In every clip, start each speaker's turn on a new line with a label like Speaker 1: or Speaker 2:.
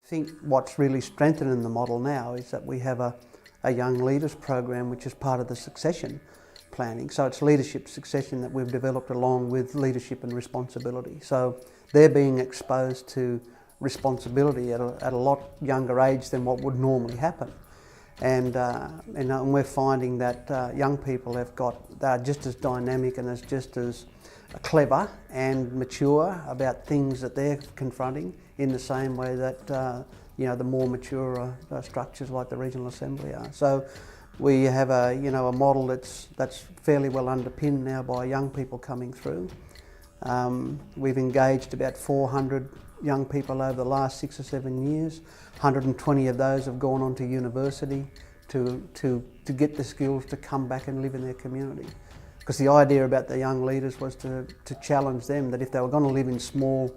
Speaker 1: I think what's really strengthening the model now is that we have a young leaders program which is part of the succession planning. So it's leadership succession that we've developed along with leadership and responsibility. So they're being exposed to responsibility at a lot younger age than what would normally happen. And we're finding that young people they're just as dynamic and just as clever and mature about things that they're confronting in the same way that the more mature structures like the Regional Assembly are. So we have a model that's fairly well underpinned now by young people coming through. We've engaged about 400 young people over the last 6 or 7 years. 120 of those have gone on to university to get the skills to come back and live in their community. Because the idea about the young leaders was to challenge them that if they were going to live in small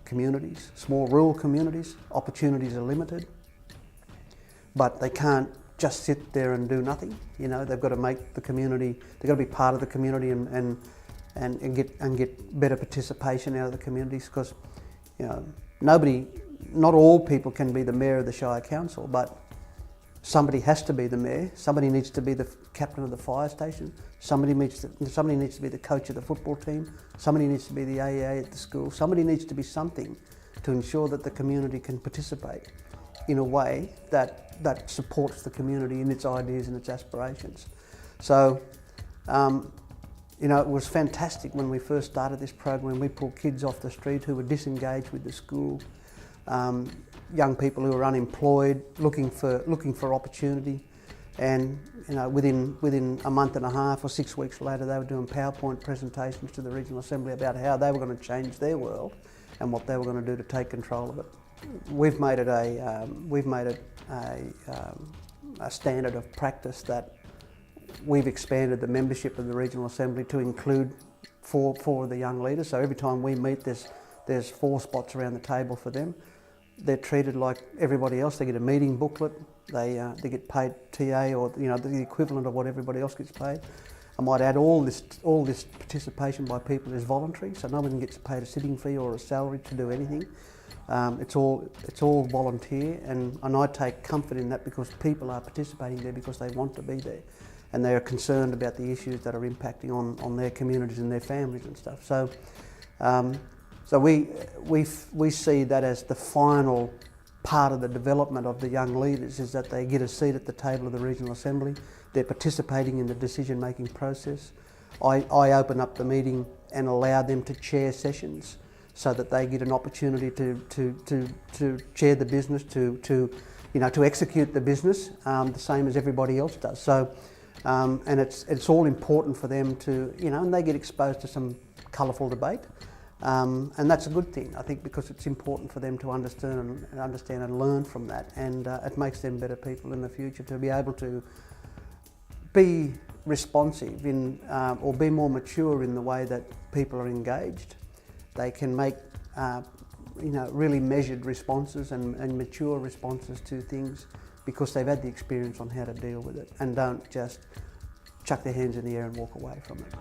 Speaker 1: communities, small rural communities, opportunities are limited, but they can't just sit there and do nothing. They've got to make the community, they've got to be part of the community and get better participation out of the communities, because not all people can be the mayor of the Shire Council, but somebody has to be the mayor, somebody needs to be the captain of the fire station, somebody needs to be the coach of the football team, somebody needs to be the AEA at the school, somebody needs to be something to ensure that the community can participate in a way that supports the community in its ideas and its aspirations. So, it was fantastic when we first started this program. We pulled kids off the street who were disengaged with the school, young people who were unemployed, looking for opportunity, and within a month and a half or 6 weeks later, they were doing PowerPoint presentations to the Regional Assembly about how they were going to change their world and what they were going to do to take control of it. We've made it a standard of practice that we've expanded the membership of the Regional Assembly to include four of the young leaders. So every time we meet, there's 4 spots around the table for them. They're treated like everybody else. They get a meeting booklet. They get paid TA, or the equivalent of what everybody else gets paid. I might add all this participation by people is voluntary, so no one gets paid a sitting fee or a salary to do anything. It's all volunteer, and I take comfort in that, because people are participating there because they want to be there, and they are concerned about the issues that are impacting on their communities and their families and stuff. So we see that as the final part of the development of the young leaders, is that they get a seat at the table of the Regional Assembly. They're participating in the decision-making process. I open up the meeting and allow them to chair sessions, so that they get an opportunity to chair the business, to execute the business the same as everybody else does. So, and it's all important for them to, and they get exposed to some colourful debate. And that's a good thing, I think, because it's important for them to understand and learn from that, and it makes them better people in the future to be able to be responsive or be more mature in the way that people are engaged. They can make really measured responses and mature responses to things, because they've had the experience on how to deal with it, and don't just chuck their hands in the air and walk away from it.